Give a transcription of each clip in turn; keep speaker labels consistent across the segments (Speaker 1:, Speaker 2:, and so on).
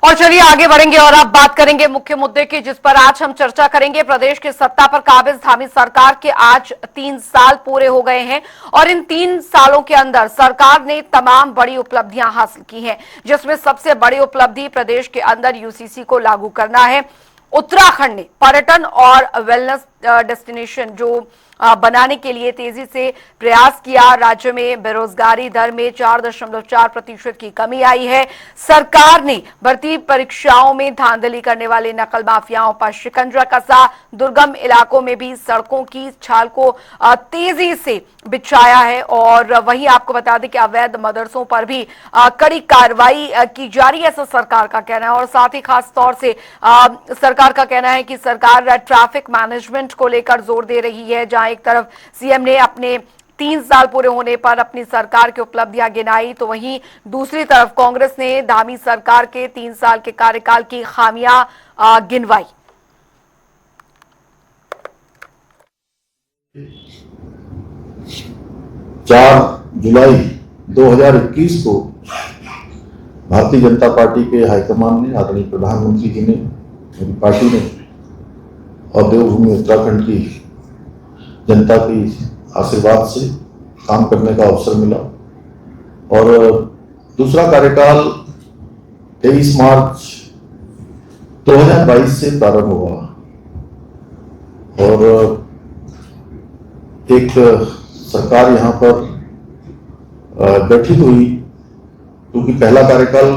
Speaker 1: और चलिए आगे बढ़ेंगे और अब बात करेंगे मुख्य मुद्दे की, जिस पर आज हम चर्चा करेंगे। प्रदेश की सत्ता पर काबिज धामी सरकार के आज 3 साल पूरे हो गए हैं और इन 3 सालों के अंदर सरकार ने तमाम बड़ी उपलब्धियां हासिल की हैं, जिसमें सबसे बड़ी उपलब्धि प्रदेश के अंदर यूसीसी को लागू करना है। उत्तराखंड ने पर्यटन और वेलनेस डेस्टिनेशन जो बनाने के लिए तेजी से प्रयास किया। राज्य में बेरोजगारी दर में 4.4% की कमी आई है। सरकार ने भर्ती परीक्षाओं में धांधली करने वाले नकल माफियाओं पर शिकंजा कसा। दुर्गम इलाकों में भी सड़कों की छाल को तेजी से बिछाया है। और वहीं आपको बता दें कि अवैध मदरसों पर भी कड़ी कार्रवाई की जा रही है, ऐसा सरकार का कहना है। और साथ ही खास तौर से सरकार का कहना है कि सरकार ट्रैफिक मैनेजमेंट को लेकर जोर दे रही है, जहां एक तरफ सीएम ने अपने 3 साल पूरे होने पर अपनी सरकार की उपलब्धियां गिनाई, तो वहीं दूसरी तरफ कांग्रेस ने धामी सरकार के 3 साल के कार्यकाल की खामियां गिनवाई।
Speaker 2: 4 जुलाई 2021 को भारतीय जनता पार्टी के हाईकमान ने, आदरणीय प्रधानमंत्री जी ने, मेरी पार्टी ने और देवभूमि उत्तराखंड की जनता की आशीर्वाद से काम करने का अवसर मिला। और दूसरा कार्यकाल 23 मार्च 2022 से प्रारंभ हुआ और एक सरकार यहाँ पर गठित हुई, क्योंकि पहला कार्यकाल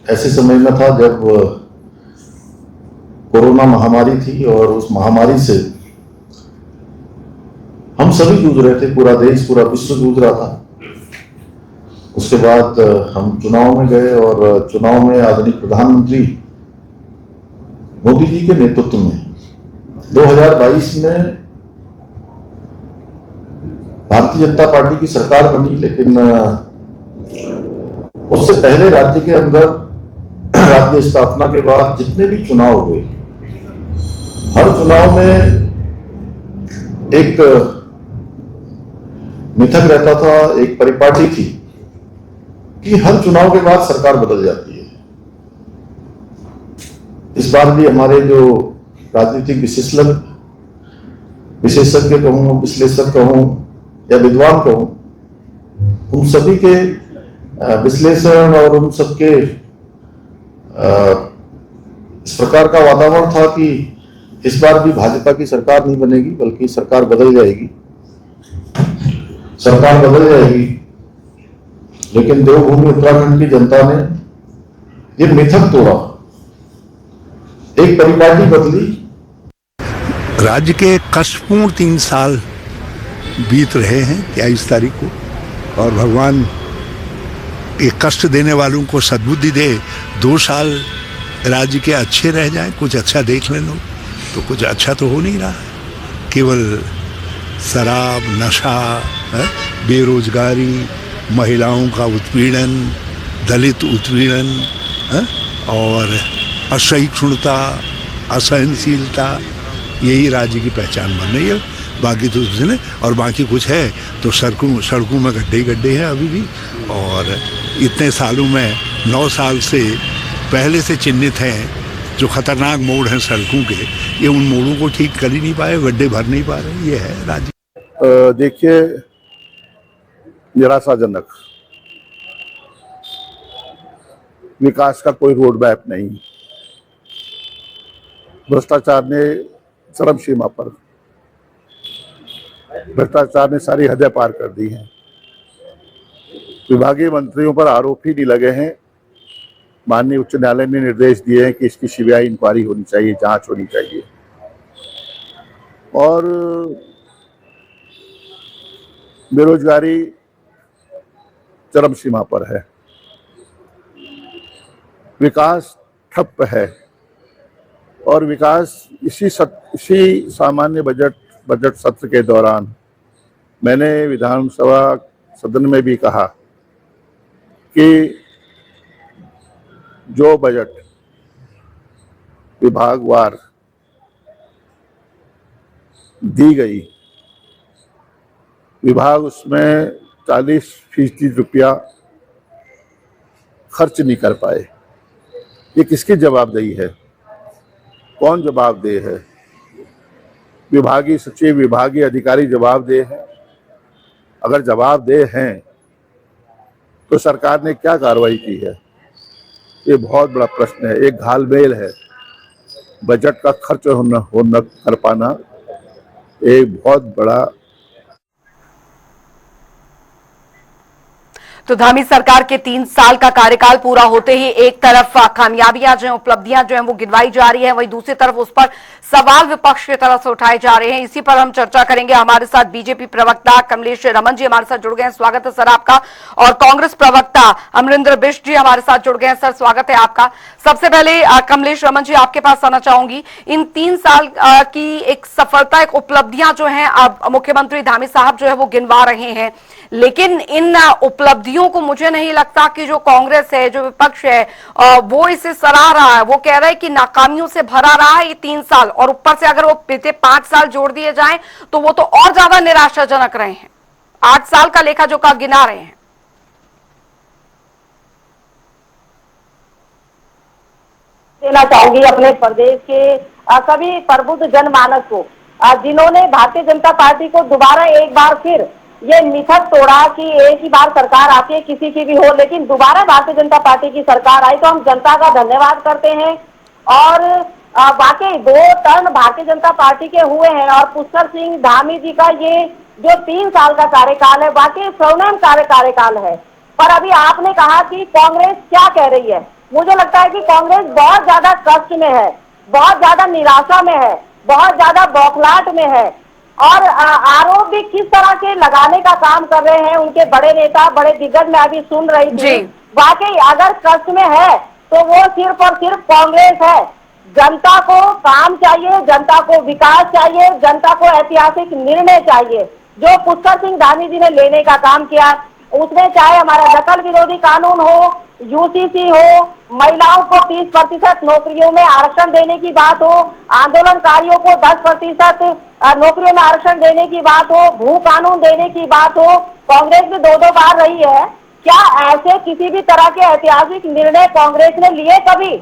Speaker 2: ऐसे समय में था जब कोरोना महामारी थी और उस महामारी से हम सभी जूझ रहे थे, पूरा देश, पूरा विश्व जूझ रहा था। उसके बाद हम चुनाव में गए और चुनाव में आदरणीय प्रधानमंत्री मोदी जी के नेतृत्व में 2022 में भारतीय जनता पार्टी की सरकार बनी। लेकिन उससे पहले राज्य के अंदर राज्य स्थापना के बाद जितने भी चुनाव हुए, हर चुनाव में एक मिथक रहता था, एक परिपाटी थी कि हर चुनाव के बाद सरकार बदल जाती है। इस बार भी हमारे जो राजनीतिक विशेषज्ञ कहूं, विश्लेषक कहूं या विद्वान कहूं, उन सभी के विश्लेषण और उन सबके इस प्रकार का वातावरण था कि इस बार भी भाजपा की सरकार नहीं बनेगी, बल्कि सरकार बदल जाएगी, सरकार बदल जाएगी। लेकिन देवभूमि उत्तराखंड की जनता ने ये मिथक तोड़ा, एक परिपाटी बदली।
Speaker 3: राज्य के कष्टपूर्ण 3 साल बीत रहे हैं 23 तारीख को, और भगवान ये कष्ट देने वालों को सद्बुद्धि दे। 2 साल राज्य के अच्छे रह जाए, कुछ अच्छा देख ले लोग, तो कुछ अच्छा तो हो नहीं रहा है। केवल शराब, नशा, बेरोजगारी, महिलाओं का उत्पीड़न, दलित उत्पीड़न और असहिष्णुता, असहनशीलता, यही राज्य की पहचान बन रही है। बाकी तो कुछ नहीं, और बाकी कुछ है तो सड़कों में गड्ढे हैं अभी भी। और इतने सालों में 9 साल से पहले से चिन्हित हैं जो खतरनाक मोड़ हैं सड़कों के, ये उन मोड़ों को ठीक कर ही नहीं पाए, गड्ढे भर नहीं पा रहे। ये है राज्य।
Speaker 4: देखिए, निराशाजनक, विकास का कोई रोड मैप नहीं, भ्रष्टाचार ने चरम सीमा पर, भ्रष्टाचार ने सारी हदें पार कर दी हैं। विभागीय मंत्रियों पर आरोप ही नहीं लगे हैं। माननीय उच्च न्यायालय ने निर्देश दिए हैं कि इसकी सीबीआई इंक्वायरी होनी चाहिए, जांच होनी चाहिए। और बेरोजगारी चरम सीमा पर है, विकास ठप है। और विकास इसी सामान्य बजट सत्र के दौरान मैंने विधानसभा सदन में भी कहा कि जो बजट विभागवार दी गई, विभाग उसमें 40% रुपया खर्च नहीं कर पाए। ये किसकी जवाबदेही है? कौन जवाबदेह है? विभागीय सचिव, विभागीय अधिकारी जवाबदेह है? अगर जवाबदेह हैं तो सरकार ने क्या कार्रवाई की है? ये बहुत बड़ा प्रश्न है, एक घालमेल है। बजट का खर्च होना कर पाना एक बहुत बड़ा।
Speaker 1: तो धामी सरकार के 3 साल का कार्यकाल पूरा होते ही एक तरफ कामयाबियां जो हैं, उपलब्धियां जो हैं वो गिनवाई जा रही है, वहीं दूसरी तरफ उस पर सवाल विपक्ष की तरफ से उठाए जा रहे हैं। इसी पर हम चर्चा करेंगे। हमारे साथ बीजेपी प्रवक्ता कमलेश रमन जी हमारे साथ जुड़ गए हैं, स्वागत है सर आपका। और कांग्रेस प्रवक्ता अमरिंदर बिष्ट जी हमारे साथ जुड़ गए हैं, सर स्वागत है आपका। सबसे पहले कमलेश रमन जी आपके पास आना चाहूंगी। इन 3 साल की एक सफलता, एक उपलब्धियां जो है अब मुख्यमंत्री धामी साहब जो है वो गिनवा रहे हैं, लेकिन इन उपलब्धियों को मुझे नहीं लगता कि जो कांग्रेस है, जो विपक्ष है, वो इसे सराह रहा है। वो कह रहा है कि नाकामियों से भरा रहा है ये 3 साल, और ऊपर से अगर वो पिछले 5 साल जोड़ दिए जाएं तो वो तो और ज्यादा निराशाजनक रहे हैं। 8 साल का लेखा जोखा गिना रहे हैं।
Speaker 5: देना चाहूंगी अपने प्रदेश के सभी प्रबुद्ध जनमानस को, जिन्होंने भारतीय जनता पार्टी को दोबारा एक बार फिर ये मिथक तोड़ा कि एक ही बार सरकार आती है किसी की भी हो, लेकिन दोबारा भारतीय जनता पार्टी की सरकार आई तो हम जनता का धन्यवाद करते हैं। और वाकई 2 टर्न भारतीय जनता पार्टी के हुए हैं और पुष्कर सिंह धामी जी का ये जो 3 साल का कार्यकाल है वाकई स्वर्णिम कार्यकाल है। पर अभी आपने कहा कि कांग्रेस क्या कह रही है, मुझे लगता है कि कांग्रेस बहुत ज्यादा कष्ट में है, बहुत ज्यादा निराशा में है, बहुत ज्यादा बौखलाहट में है, और आरोप भी किस तरह के लगाने का काम कर रहे हैं उनके बड़े नेता, बड़े दिग्गज। मैं अभी सुन रही थी, वाकई अगर कष्ट में है तो वो सिर्फ और सिर्फ कांग्रेस है। जनता को काम चाहिए, जनता को विकास चाहिए, जनता को ऐतिहासिक निर्णय चाहिए। जो पुष्कर सिंह धामी जी ने लेने का काम किया, उसमें चाहे हमारा नकल विरोधी कानून हो, यूसीसी हो, महिलाओं को 30% नौकरियों में आरक्षण देने की बात हो, आंदोलनकारियों को 10% नौकरियों में आरक्षण देने की बात हो, भू कानून देने की बात हो, कांग्रेस भी 2 बार रही है। क्या ऐसे किसी भी तरह के ऐतिहासिक निर्णय कांग्रेस ने लिए कभी?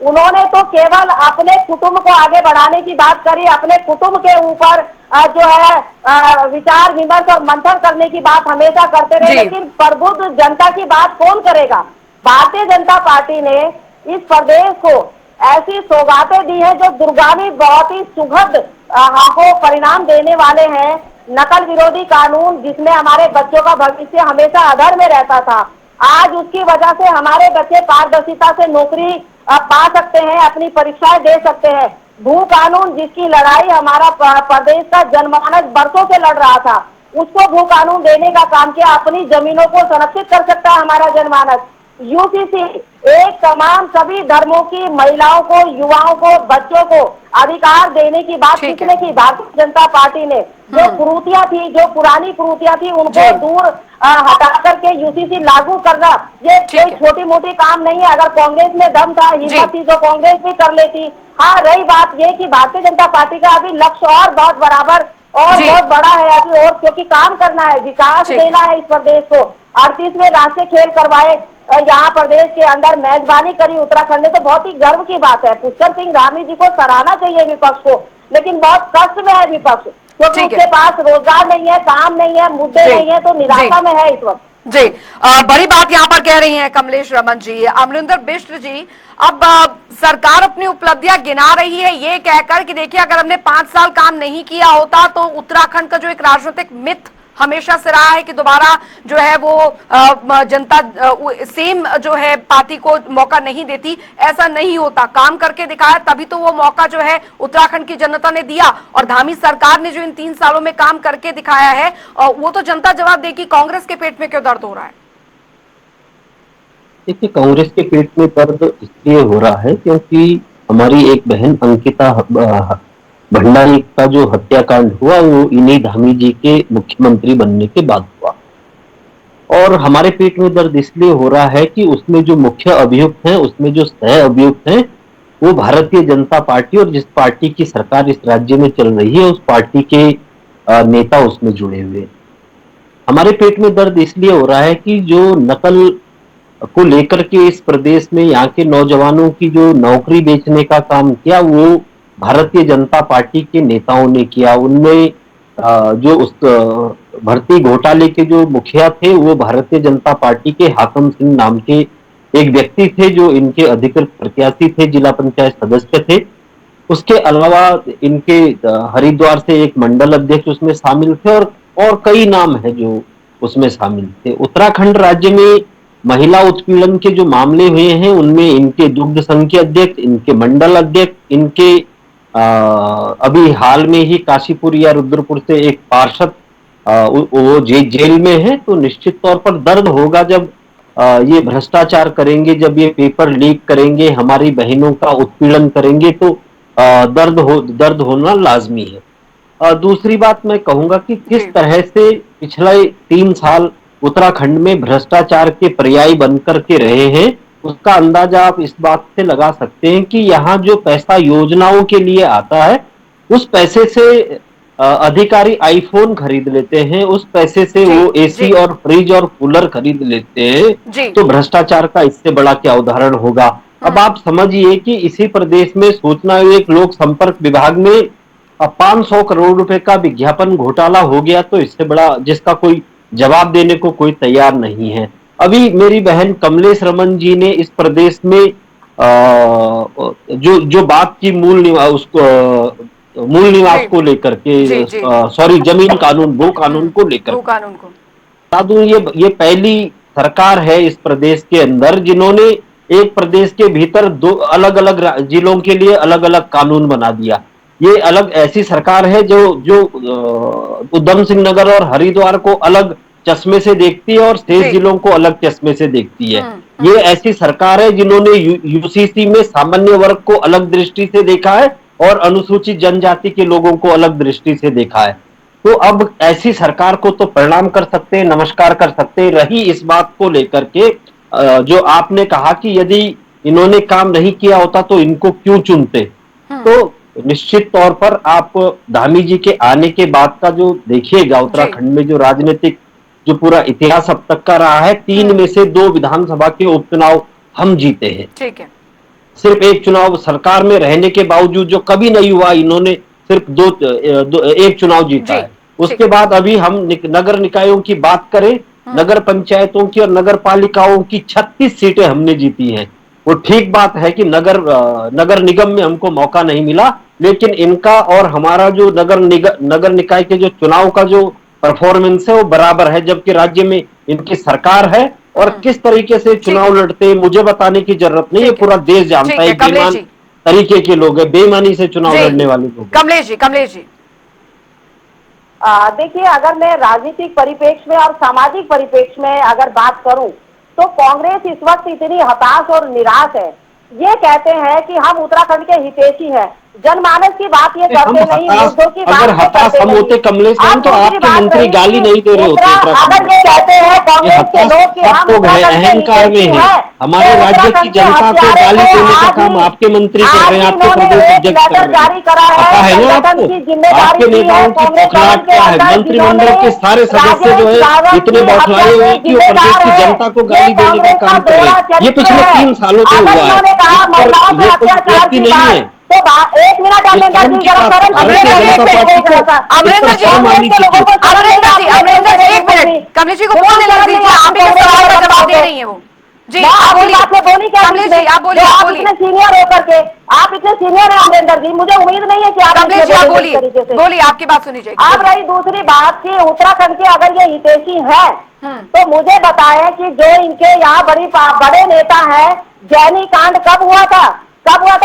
Speaker 5: उन्होंने तो केवल अपने कुटुंब को आगे बढ़ाने की बात करी, अपने कुटुंब के ऊपर जो है विचार विमर्श और मंथन करने की बात हमेशा करते रहे, लेकिन प्रबुद्ध जनता की बात कौन करेगा? भारतीय जनता पार्टी ने इस प्रदेश को ऐसी सौगातें दी है जो दुर्गामी, बहुत ही सुखद हमको परिणाम देने वाले हैं। नकल विरोधी कानून जिसमें हमारे बच्चों का भविष्य हमेशा अधर में रहता था, आज उसकी वजह से हमारे बच्चे पारदर्शिता से नौकरी पा सकते हैं, अपनी परीक्षाएं दे सकते हैं। भू कानून जिसकी लड़ाई हमारा प्रदेश का जनमानस बरसों से लड़ रहा था, उसको भू कानून देने का काम किया, अपनी जमीनों को संरक्षित कर सकता है हमारा जनमानस। यूसीसी एक तमाम सभी धर्मों की महिलाओं को, युवाओं को, बच्चों को अधिकार देने की बात किसने की? भारतीय जनता पार्टी ने। जो कुरीतियां थी, जो पुरानी कुरीतियां थी, उनको दूर हटा करके यूसीसी लागू करना ये कोई छोटी मोटी काम नहीं है। अगर कांग्रेस में दम था, हिम्मत थी तो कांग्रेस भी कर लेती। हाँ, रही बात ये कि भारतीय जनता पार्टी का अभी लक्ष्य और बहुत बराबर और बहुत बड़ा है अभी, और क्योंकि काम करना है, विकास देना है इस प्रदेश को। 38वें राष्ट्रीय खेल करवाए यहाँ प्रदेश के अंदर, मेजबानी करी उत्तराखंड ने, तो बहुत ही गर्व की बात है। पुष्कर सिंह धामी जी को सराहना चाहिए विपक्ष को, लेकिन बहुत कष्ट में है विपक्ष, क्योंकि उसके पास रोजगार नहीं है, काम नहीं है, मुद्दे नहीं है, तो निराशा में है इस वक्त।
Speaker 1: जी, बड़ी बात यहाँ पर कह रही हैं कमलेश रमन जी। अमरिंदर बिष्ट जी, अब सरकार अपनी उपलब्धियां गिना रही है ये कहकर कि देखिए अगर हमने 5 साल काम नहीं किया होता तो उत्तराखंड का जो एक राजनीतिक मिथ हमेशा से रहा है कि दोबारा जो है वो जनता सेम जो है पार्टी को मौका नहीं देती, ऐसा नहीं होता। काम करके दिखाया तभी तो वो मौका जो है उत्तराखंड की जनता ने दिया, और धामी सरकार ने जो इन 3 सालों में काम करके दिखाया है वो तो जनता जवाब देगी। कांग्रेस के पेट में क्यों दर्द हो रहा है?
Speaker 6: देखिए, कांग्रेस के पेट में दर्द इसलिए हो रहा है क्योंकि हमारी एक बहन अंकिता भंडारी का जो हत्याकांड हुआ वो इन्हीं धामी जी के मुख्यमंत्री बनने के बाद हुआ। और हमारे पेट में दर्द इसलिए हो रहा है कि उसमें जो मुख्य अभियुक्त हैं, उसमें जो सह अभियुक्त हैं, वो भारतीय जनता पार्टी और जिस पार्टी की सरकार इस राज्य में चल रही है उस पार्टी के नेता उसमें जुड़े हुए। हमारे पेट में दर्द इसलिए हो रहा है कि जो नकल को लेकर के इस प्रदेश में यहाँ के नौजवानों की जो नौकरी बेचने का काम किया वो भारतीय जनता पार्टी के नेताओं ने किया। उनमें जो उस भर्ती घोटाले के जो मुखिया थे वो भारतीय जनता पार्टी के हाकम सिंह नाम के एक व्यक्ति थे जो इनके अधिकृत प्रत्याशी थे, जिला पंचायत सदस्य थे। उसके अलावा इनके हरिद्वार से एक मंडल अध्यक्ष उसमें शामिल थे और कई नाम है जो उसमें शामिल थे। उत्तराखंड राज्य में महिला उत्पीड़न के जो मामले हुए हैं उनमें इनके दुग्ध संघ के अध्यक्ष, इनके मंडल अध्यक्ष, इनके अभी हाल में ही काशीपुर या रुद्रपुर से एक पार्षद वो जेल में है। तो निश्चित तौर पर दर्द होगा जब ये भ्रष्टाचार करेंगे, जब ये पेपर लीक करेंगे, हमारी बहनों का उत्पीड़न करेंगे, तो दर्द होना लाजमी है। दूसरी बात मैं कहूंगा कि किस तरह से पिछले 3 साल उत्तराखंड में भ्रष्टाचार के पर्याय बनकर के रहे हैं, उसका अंदाजा आप इस बात से लगा सकते हैं कि यहाँ जो पैसा योजनाओं के लिए आता है उस पैसे से अधिकारी आईफोन खरीद लेते हैं, उस पैसे से वो एसी और फ्रिज और कूलर खरीद लेते हैं। तो भ्रष्टाचार का इससे बड़ा क्या उदाहरण होगा। अब आप समझिए कि इसी प्रदेश में सूचना एवं लोक संपर्क विभाग में 500 करोड़ रुपए का विज्ञापन घोटाला हो गया, तो इससे बड़ा जिसका कोई जवाब देने को कोई तैयार नहीं है। अभी मेरी बहन कमलेश रमन जी ने इस प्रदेश में जो बात की मूल निवास को लेकर के सॉरी जमीन कानून भू कानून को लेकर बता दूं, ये पहली सरकार है इस प्रदेश के अंदर जिन्होंने एक प्रदेश के भीतर 2 अलग अलग जिलों के लिए अलग अलग कानून बना दिया। ये अलग ऐसी सरकार है जो उधम सिंह नगर और हरिद्वार को अलग चश्मे से देखती है और शेष जिलों को अलग चश्मे से देखती है। ये ऐसी सरकार है जिन्होंने यूसीसी में सामान्य वर्ग को अलग दृष्टि से देखा है और अनुसूचित जनजाति के लोगों को अलग दृष्टि से देखा है। तो अब ऐसी सरकार को तो प्रणाम कर सकते हैं, नमस्कार कर सकते हैं। रही इस बात को लेकर के जो आपने कहा कि यदि इन्होंने काम नहीं किया होता तो इनको क्यों चुनते, तो निश्चित तौर पर आप धामी जी के आने के बाद का जो देखिएगा उत्तराखंड में जो राजनीतिक जो पूरा इतिहास अब तक का रहा है, 3 में से 2 विधानसभा के उपचुनाव हम जीते हैं। ठीक है। सिर्फ एक चुनाव सरकार में रहने के बावजूद जो कभी नहीं हुआ, इन्होंने सिर्फ एक चुनाव जीता है। उसके बाद अभी हम नगर निकायों की बात करें, नगर पंचायतों की और नगर पालिकाओं की 36 सीटें हमने जीती हैं। वो ठीक बात है कि नगर निगम में हमको मौका नहीं मिला, लेकिन इनका और हमारा जो नगर निकाय के जो चुनाव का जो परफॉर्मेंस है वो बराबर है, जबकि राज्य में इनकी सरकार है। और किस तरीके से चुनाव लड़ते मुझे बताने की जरूरत नहीं है, पूरा देश जानता है। बेईमान तरीके के लोग हैं, बेईमानी से चुनाव लड़ने वाले लोग। कमलेश जी
Speaker 5: देखिए, अगर मैं राजनीतिक परिप्रेक्ष्य में और सामाजिक परिप्रेक्ष्य में अगर बात करूं तो कांग्रेस इस वक्त इतनी हताश और निराश है। ये कहते हैं कि हम उत्तराखंड के हितैषी हैं, जनमानस की बात ये करते नहीं, मुद्दों की बात
Speaker 6: अगर हताश हम होते कमलेश हम तो आपके मंत्री गाली नहीं दे रहे होते।
Speaker 5: अगर ये कहते हैं कांग्रेस के लोग कि हम
Speaker 6: अहंकार में है, हमारे राज्य की जनता को गाली देने का काम आपके मंत्री कर रहे हैं, आपके प्रदेश अध्यक्ष कर रहे हैं। पता है ना आपको, आपके नेताओं की बौखलाहट क्या है। मंत्रिमंडल के सारे सदस्य जो है इतने बौखलाए हुए कि वो प्रदेश की जनता को गाली देने का काम कर रहे हैं। ये पिछले 3 सालों से हुआ है, ये कुछ व्यक्ति नहीं है।
Speaker 5: तो 1 मिनट अमरिंदर जी जरा करें।
Speaker 1: कमलेश जी को बोलने लग दीजिए, आप एक सवाल का जवाब दे रही हैं वो। जी आप बोलिए कमलेश जी, आप बोलिए।
Speaker 5: आप इतने सीनियर होकर के, आप इतने सीनियर हैं अमरिंदर जी, मुझे उम्मीद नहीं है कि आप
Speaker 1: कमलेश जी आप बोलिए, आपकी बात सुनी जाएगी।
Speaker 5: आप रही दूसरी बात की उत्तराखंड के अगर ये हितैषी है तो मुझे बताएं कि जो इनके यहाँ बड़े नेता हैं, जैनी कांड कब हुआ था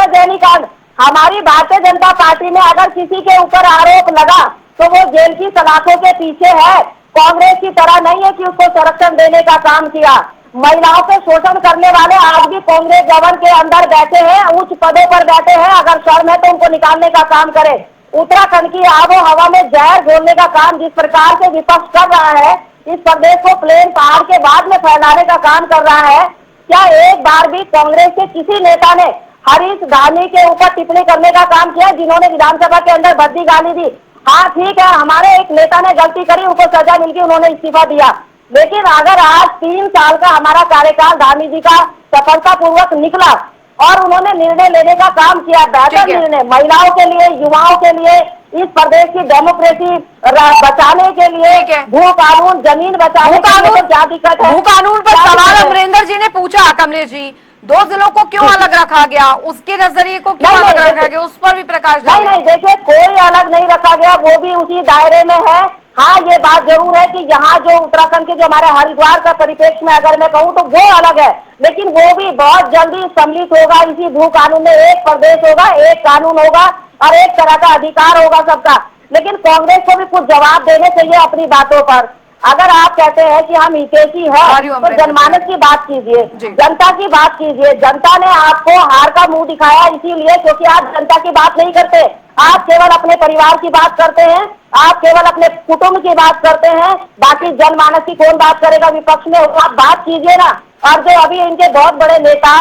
Speaker 5: जैनी कांड? हमारी भारतीय जनता पार्टी में अगर किसी के ऊपर आरोप लगा तो वो जेल की सलाखों के पीछे है। कांग्रेस की तरह नहीं है कि उसको संरक्षण देने का काम किया। महिलाओं के शोषण करने वाले आज भी कांग्रेस भवन के अंदर बैठे हैं, उच्च पदों पर बैठे हैं। अगर शर्म है तो उनको निकालने का काम करे। उत्तराखंड की आबो हवा में जहर घोलने का काम जिस प्रकार से विपक्ष कर रहा है, इस प्रदेश को प्लेन पहाड़ के बाद में फैलाने का काम कर रहा है। क्या एक बार भी कांग्रेस के किसी नेता ने हरीश धामी के ऊपर टिप्पणी करने का काम किया, जिन्होंने विधानसभा के अंदर भद्दी गाली दी? हाँ ठीक है, हमारे एक नेता ने गलती करी, उनको सजा मिल गई, उन्होंने इस्तीफा दिया, लेकिन अगर आज 3 साल का हमारा कार्यकाल धामी जी का सफलतापूर्वक निकला और उन्होंने निर्णय लेने का काम किया, बेहतर
Speaker 1: ठीक है।
Speaker 5: निर्णय महिलाओं के लिए, युवाओं के लिए, इस प्रदेश की डेमोक्रेसी बचाने के लिए,
Speaker 1: ठीक है।
Speaker 5: भू कानून, जमीन बचाने के लिए तो क्या दिक्कत है?
Speaker 1: भू कानून पर
Speaker 5: क्या
Speaker 1: सवाल
Speaker 5: दिक्कत है?
Speaker 1: अमरिंदर जी ने पूछा। कमलेश जी, 2 जिलों को क्यों अलग रखा गया, उसके नजरिए को क्यों
Speaker 5: नहीं,
Speaker 1: अलग
Speaker 5: नहीं,
Speaker 1: रखा गया, उस पर भी प्रकाश
Speaker 5: नहीं
Speaker 1: डालें।
Speaker 5: नहीं, देखिए कोई अलग नहीं रखा गया, वो भी उसी दायरे में है। हाँ, ये बात जरूर है कि यहाँ जो उत्तराखंड के जो हमारे हरिद्वार का परिप्रेक्ष्य में अगर मैं कहूँ तो वो अलग है, लेकिन वो भी बहुत जल्दी सम्मिलित होगा इसी भू कानून में। एक प्रदेश होगा, एक कानून होगा और एक तरह का अधिकार होगा सबका। लेकिन कांग्रेस को भी कुछ जवाब देने चाहिए अपनी बातों पर। अगर आप कहते हैं कि हम हितैषी हैं तो जनमानस की बात कीजिए, जनता की बात कीजिए। जनता ने आपको हार का मुंह दिखाया इसीलिए क्योंकि आप जनता की बात नहीं करते, आप केवल अपने परिवार की बात करते हैं, आप केवल अपने कुटुंब की बात करते हैं। बाकी जनमानस की कौन बात करेगा विपक्ष में? आप बात कीजिए ना। और जो अभी इनके बहुत बड़े नेता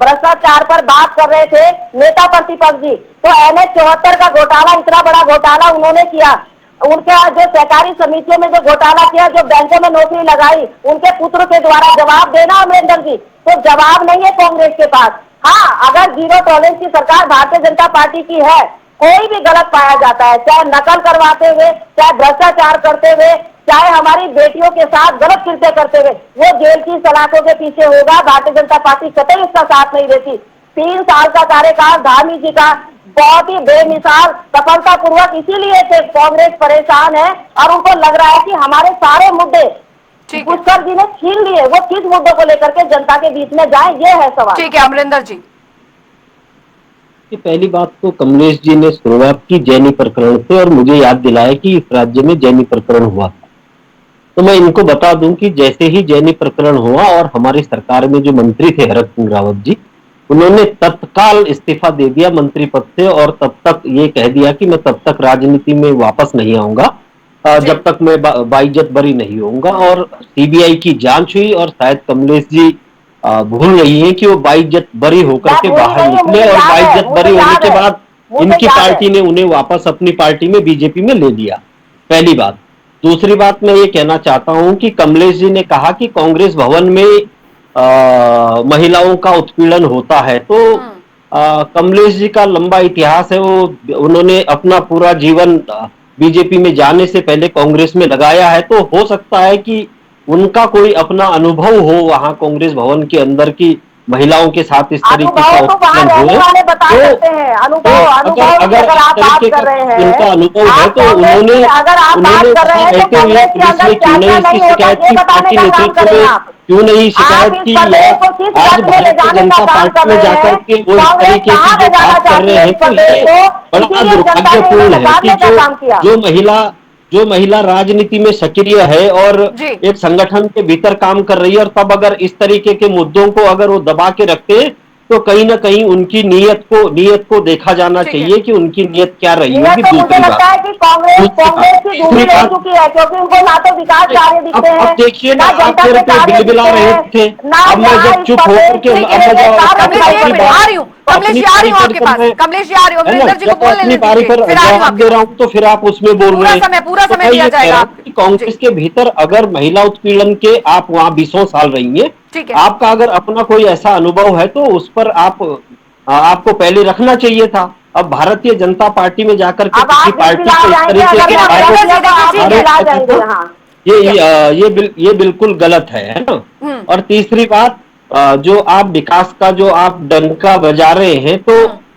Speaker 5: भ्रष्टाचार पर बात कर रहे थे, नेता प्रतिपक्ष जी, तो NH-74 का घोटाला, इतना बड़ा घोटाला उन्होंने किया। उनके जो सहकारी समितियों में जो घोटाला किया, जो बैंकों में नौकरी लगाई, उनके पुत्र के द्वारा जवाब देना अमरिंदर जी, तो जवाब नहीं है कांग्रेस के पास। हाँ, अगर जीरो टॉलरेंस की सरकार भारतीय जनता पार्टी की है, कोई भी गलत पाया जाता है, चाहे नकल करवाते हुए, चाहे भ्रष्टाचार करते हुए, चाहे हमारी बेटियों के साथ गलत कृत्य करते हुए, वो जेल की सलाखों के पीछे होगा। भारतीय जनता पार्टी कतई इसका साथ नहीं देती। 3 साल का कार्यकाल धामी जी का बहुत ही बेमिसाल सफलतापूर्वक इसीलिए थे कांग्रेस परेशान है और उनको लग रहा है कि हमारे सारे मुद्दे पुष्कर जी ने छीन लिए। वो किस मुद्दों को लेकर के जनता के बीच में जाए, ये है सवाल।
Speaker 1: ठीक है अमरिंदर जी।
Speaker 6: पहली बात तो कमलेश जी ने शुरुआत की जैनी प्रकरण से और मुझे याद दिलाया कि इस राज्य में जैनी प्रकरण हुआ था। तो मैं इनको बता दूं कि जैसे ही जैनी प्रकरण हुआ और हमारी सरकार में जो मंत्री थे हरक सिंह रावत जी, उन्होंने तत्काल इस्तीफा दे दिया मंत्री पद से और तब तक ये कह दिया कि मैं तब तक राजनीति में वापस नहीं आऊंगा जब तक मैं बाइज्जत बरी नहीं होऊंगा। और सीबीआई की जांच हुई और शायद कमलेश जी भूल रही है कि वो बाइज्जत बरी होकर के बाहर निकले और बाइज्जत बरी होने के बाद इनकी पार्टी ने उन्हें वापस अपनी पार्टी में बीजेपी में ले लिया। पहली बात। दूसरी बात मैं ये कहना चाहता हूं कि कमलेश जी ने कहा कि कांग्रेस भवन में महिलाओं का उत्पीड़न होता है, तो कमलेश जी का लंबा इतिहास है। वो उन्होंने अपना पूरा जीवन बीजेपी में जाने से पहले कांग्रेस में लगाया है, तो हो सकता है कि उनका कोई अपना अनुभव हो वहां कांग्रेस भवन के अंदर की महिलाओं के साथ इस तरीके का उत्पीड़न हो। अगर आप बात कर रहे हैं, उनका अनुभव है तो उन्होंने रहते हुए पुलिस में क्यों नहीं इसकी शिकायत की, पार्टी नेतृत्व में क्यों नहीं शिकायत की, आज भारतीय जनता पार्टी में जाकर के वो इस तरीके की जो बात कर रहे हैं, तो ये बड़ा दुर्भाग्यपूर्ण है कि जो महिला राजनीति में सक्रिय है और एक संगठन के भीतर काम कर रही है और तब अगर इस तरीके के मुद्दों को अगर वो दबा के रखते हैं तो कहीं ना कहीं उनकी नीयत को देखा जाना चाहिए कि उनकी नीयत क्या रही होगी। दूसरी बात, अब देखिए ना, आप मेरे पे बिलबिला रहे थे, अब मैं जब चुप होकर के अपनी पारी पर जवाब दे रहा हूँ तो फिर आप उसमें बोल रहे हैं।
Speaker 1: पूरा समय दिया जाएगा।
Speaker 6: कांग्रेस के भीतर अगर महिला उत्पीड़न के आप वहाँ 20 साल रही हैं, आपका अगर अपना कोई ऐसा अनुभव है तो उस पर आपको पहले रखना चाहिए था। अब भारतीय जनता पार्टी में जाकर के किसी पार्टी को इस तरीके के ये बिल्कुल गलत है ना। और तीसरी बात, जो आप विकास का जो आप डंका बजा रहे हैं, तो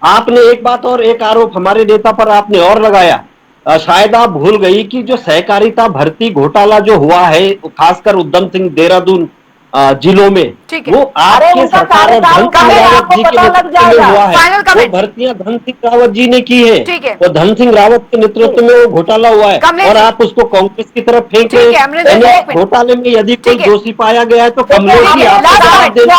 Speaker 6: आपने एक बात और एक आरोप हमारे नेता पर आपने और लगाया। शायद आप भूल गई कि जो सहकारिता भर्ती घोटाला जो हुआ है खासकर उधम सिंह देहरादून जिलों में, वो आपके सरकार और धन सिंह रावत जी के नेतृत्व में हुआ है। वो भर्तियां धन सिंह रावत जी ने की है, वो धन सिंह रावत के नेतृत्व में वो घोटाला हुआ है और आप उसको कांग्रेस की तरफ फेंक रहे हैं। घोटाले में यदि कोई दोषी पाया गया है तो कमलेश जी आपको जवाब देना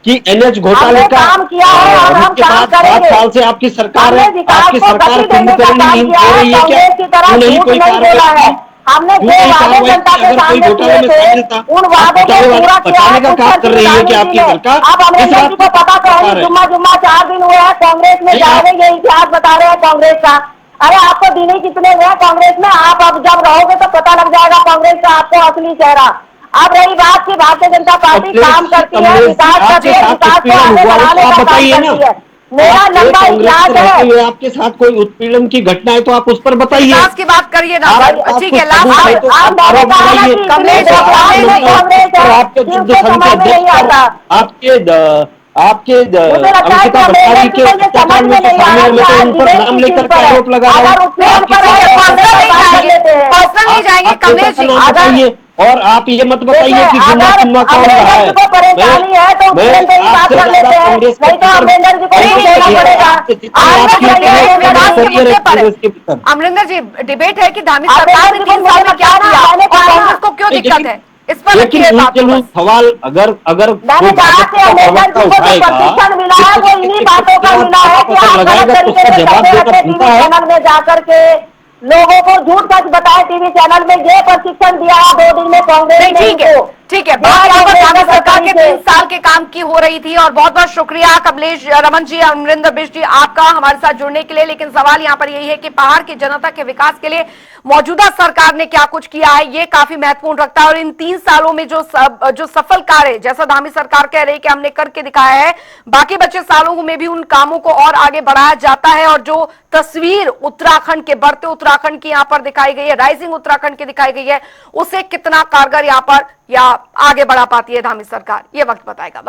Speaker 6: कि NH घोटाले का उसके बाद 7 साल से आपकी सरकार है, आपकी सरकार कुंभकर्ण नींद सो रही है क्या? क्यों नहीं कोई कार्रवाई?
Speaker 5: हमने जो वादे जनता के सामने किए थे, उन वादों को पूरा किया है।
Speaker 6: का काम कर रही है कि आपकी सरकार?
Speaker 5: अब अमरिंदर जी को पता करें, जुम्मा 4 दिन हुए हैं कांग्रेस में जा रहे, ये इतिहास बता रहे हैं कांग्रेस का। अरे आपको दिन ही कितने हुए हैं कांग्रेस में? आप अब जब रहोगे तो पता लग जाएगा कांग्रेस का आपको असली चेहरा। अब रही बात की भारतीय जनता पार्टी काम करती है, विकास करती है, विकास को आगे बढ़ाने का काम करती है। मेरा लंबा इतिहास है।
Speaker 6: आपके साथ कोई उत्पीड़न की घटना है तो आप उस पर बताइए।
Speaker 1: विकास की बात करिए ना, ठीक है।
Speaker 5: आप मैंने कहा ना कि
Speaker 1: कमलेश
Speaker 6: आपके
Speaker 5: मुझे लगता है कि अम्बेडकर जी को ये समझ में नहीं आ रहा कि आज डिबेट किस चीज पर है। अगर उत्पीड़न पर है तो
Speaker 1: पर्सनल नहीं जाएंगे कमलेश जी।
Speaker 6: बताइए, और आप ये मत बताइए कि गुंडा सुनवा कौन रहा है।
Speaker 5: को परेशानी है तो उत्पीड़न पे ही बात कर लेते हैं, नहीं तो अमरिंदर जी को ही देना पड़ेगा।
Speaker 1: अमरिंदर जी, डिबेट है कि धामी सरकार ने 3 साल में क्या किया और कांग्रेस को क्यों दिक्कत है, इस पर रखिए बात।
Speaker 6: सवाल अगर
Speaker 5: मैंने कहा कि अम्बेडकर जी को जो प्रशिक्षण मिला है वो इन्हीं बातों का मिला है कि आप गलत तरीके से करते टीवी चैनल में जाकर के लोगों को झूठ सच बताए। टीवी चैनल में ये प्रशिक्षण दिया 2 दिन में कांग्रेस ने।
Speaker 1: ठीक है, बात यहाँ पर धामी सरकार के 3 साल के काम की हो रही थी और बहुत बहुत शुक्रिया कमलेश रमन जी, अमरिंदर बिष्ट जी आपका हमारे साथ जुड़ने के लिए। लेकिन सवाल यहाँ पर यही है कि पहाड़ की जनता के विकास के लिए मौजूदा सरकार ने क्या कुछ किया है, ये काफी महत्वपूर्ण रखता है। और इन 3 सालों में जो सफल कार्य, जैसा धामी सरकार कह रही है कि हमने करके दिखाया है, बाकी बचे सालों में भी उन कामों को और आगे बढ़ाया जाता है। और जो तस्वीर उत्तराखंड के, बढ़ते उत्तराखंड की यहाँ पर दिखाई गई है, राइजिंग उत्तराखंड की दिखाई गई है, उसे कितना कारगर यहाँ पर या आगे बढ़ा पाती है धामी सरकार, ये वक्त बताएगा।